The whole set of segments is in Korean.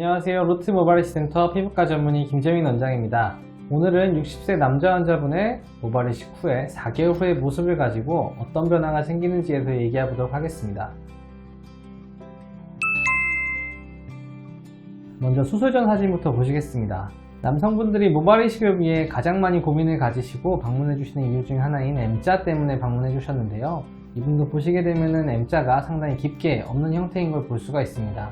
안녕하세요. 로트 모발이식 센터 피부과 전문의 김재민 원장입니다. 오늘은 60세 남자 환자분의 모발이식 후에 4개월 후의 모습을 가지고 어떤 변화가 생기는지에 대해 얘기해 보도록 하겠습니다. 먼저 수술 전 사진부터 보시겠습니다. 남성분들이 모발이식을 위해 가장 많이 고민을 가지시고 방문해 주시는 이유 중 하나인 M자 때문에 방문해 주셨는데요. 이분도 보시게 되면 M자가 상당히 깊게 없는 형태인 걸 볼 수가 있습니다.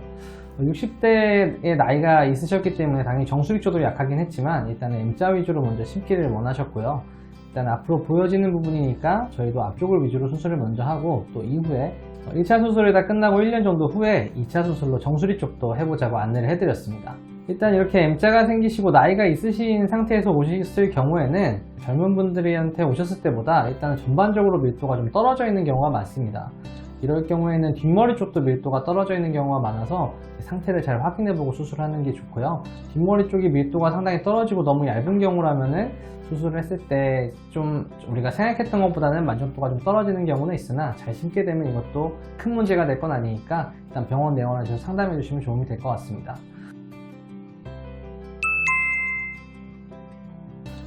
60대의 나이가 있으셨기 때문에 당연히 정수리 쪽도 약하긴 했지만 일단은 M자 위주로 먼저 심기를 원하셨고요. 일단 앞으로 보여지는 부분이니까 저희도 앞쪽을 위주로 수술을 먼저 하고 또 이후에 1차 수술이 다 끝나고 1년 정도 후에 2차 수술로 정수리 쪽도 해보자고 안내를 해드렸습니다. 일단 이렇게 M자가 생기시고 나이가 있으신 상태에서 오셨을 경우에는 젊은 분들한테 오셨을 때보다 일단 전반적으로 밀도가 좀 떨어져 있는 경우가 많습니다. 이럴 경우에는 뒷머리 쪽도 밀도가 떨어져 있는 경우가 많아서 상태를 잘 확인해보고 수술하는 게 좋고요. 뒷머리 쪽이 밀도가 상당히 떨어지고 너무 얇은 경우라면은 수술을 했을 때 좀 우리가 생각했던 것보다는 만족도가 좀 떨어지는 경우는 있으나 잘 심게 되면 이것도 큰 문제가 될 건 아니니까 일단 병원 내원하셔서 상담해 주시면 도움이 될 것 같습니다.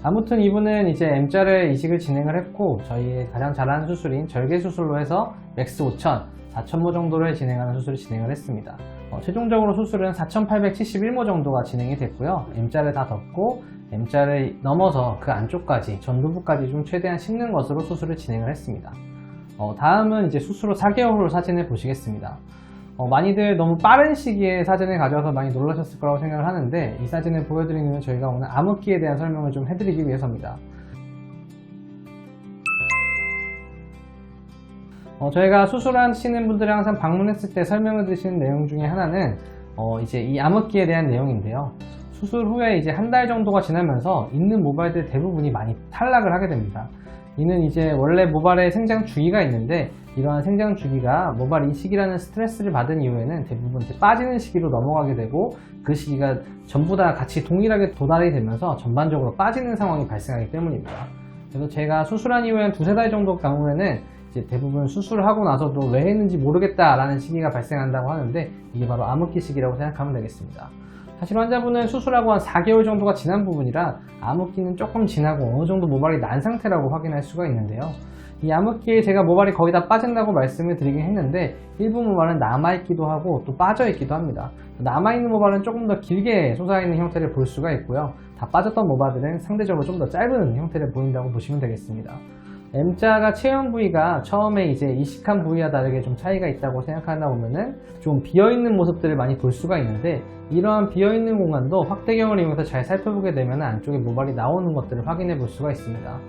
아무튼 이분은 이제 M자를 이식을 진행을 했고 저희 가장 잘하는 수술인 절개 수술로 해서 맥스 5,000, 4,000모 정도를 진행하는 수술을 진행을 했습니다. 최종적으로 수술은 4,871모 정도가 진행이 됐고요. M자를 다 덮고 M자를 넘어서 그 안쪽까지 전두부까지 좀 최대한 심는 것으로 수술을 진행을 했습니다. 다음은 이제 수술 후 4개월 후 사진을 보시겠습니다. 많이들 너무 빠른 시기에 사진을 가져와서 많이 놀라셨을 거라고 생각을 하는데 이 사진을 보여드리는 이유는 저희가 오늘 암흑기에 대한 설명을 좀 해드리기 위해서입니다. 저희가 수술하시는 분들이 항상 방문했을 때 설명을 드리는 내용 중에 하나는 이제 이 암흑기에 대한 내용인데요. 수술 후에 이제 한 달 정도가 지나면서 있는 모발들 대부분이 많이 탈락을 하게 됩니다. 이는 이제 원래 모발의 생장 주기가 있는데 이러한 생장 주기가 모발 이식이라는 스트레스를 받은 이후에는 대부분 이제 빠지는 시기로 넘어가게 되고 그 시기가 전부 다 같이 동일하게 도달이 되면서 전반적으로 빠지는 상황이 발생하기 때문입니다. 그래서 제가 수술한 이후에 한 두세 달 정도 경우에는 이제 대부분 수술하고 나서도 왜 했는지 모르겠다라는 시기가 발생한다고 하는데 이게 바로 암흑기 시기라고 생각하면 되겠습니다. 사실 환자분은 수술하고 한 4개월 정도가 지난 부분이라 암흑기는 조금 지나고 어느 정도 모발이 난 상태라고 확인할 수가 있는데요. 이 암흑기에 제가 모발이 거의 다 빠진다고 말씀을 드리긴 했는데 일부 모발은 남아있기도 하고 또 빠져있기도 합니다. 남아있는 모발은 조금 더 길게 솟아있는 형태를 볼 수가 있고요. 다 빠졌던 모발들은 상대적으로 좀 더 짧은 형태를 보인다고 보시면 되겠습니다. M자가 체형 부위가 처음에 이제 이식한 부위와 다르게 좀 차이가 있다고 생각하다 보면은 좀 비어있는 모습들을 많이 볼 수가 있는데 이러한 비어있는 공간도 확대경을 이용해서 잘 살펴보게 되면 안쪽에 모발이 나오는 것들을 확인해 볼 수가 있습니다.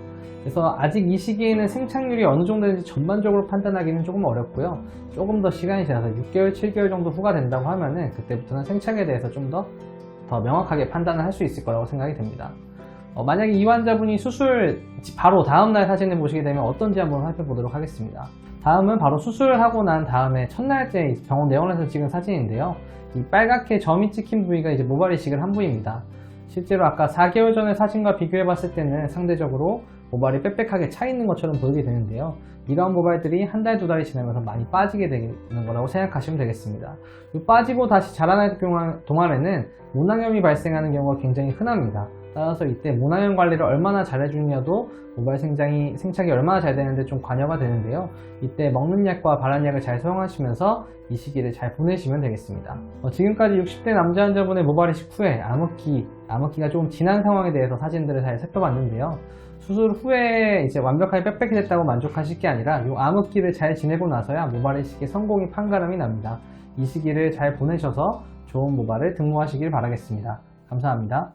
그래서 아직 이 시기에는 생착률이 어느 정도인지 전반적으로 판단하기는 조금 어렵고요. 조금 더 시간이 지나서 6개월, 7개월 정도 후가 된다고 하면은 그때부터는 생착에 대해서 좀 더 명확하게 판단을 할 수 있을 거라고 생각이 됩니다. 만약에 이 환자분이 수술 바로 다음날 사진을 보시게 되면 어떤지 한번 살펴보도록 하겠습니다. 다음은 바로 수술을 하고 난 다음에 첫날째 병원 내원에서 찍은 사진인데요. 이 빨갛게 점이 찍힌 부위가 이제 모발 이식을 한 부위입니다. 실제로 아까 4개월 전의 사진과 비교해 봤을 때는 상대적으로 모발이 빽빽하게 차 있는 것처럼 보이게 되는데요. 이러한 모발들이 한 달, 두 달이 지나면서 많이 빠지게 되는 거라고 생각하시면 되겠습니다. 빠지고 다시 자라날 동안에는 모낭염이 발생하는 경우가 굉장히 흔합니다. 따라서 이때 모낭염 관리를 얼마나 잘 해주느냐도 모발 생착이 얼마나 잘 되는데 좀 관여가 되는데요. 이때 먹는 약과 바른 약을 잘 사용하시면서 이 시기를 잘 보내시면 되겠습니다. 지금까지 60대 남자 환자분의 모발 이식 후에 암흑기가 조금 지난 상황에 대해서 사진들을 잘 살펴봤는데요. 수술 후에 이제 완벽하게 빽빽히 됐다고 만족하실 게 아니라 이 암흑기를 잘 지내고 나서야 모발 이식의 성공이 판가름이 납니다. 이 시기를 잘 보내셔서 좋은 모발을 등록하시길 바라겠습니다. 감사합니다.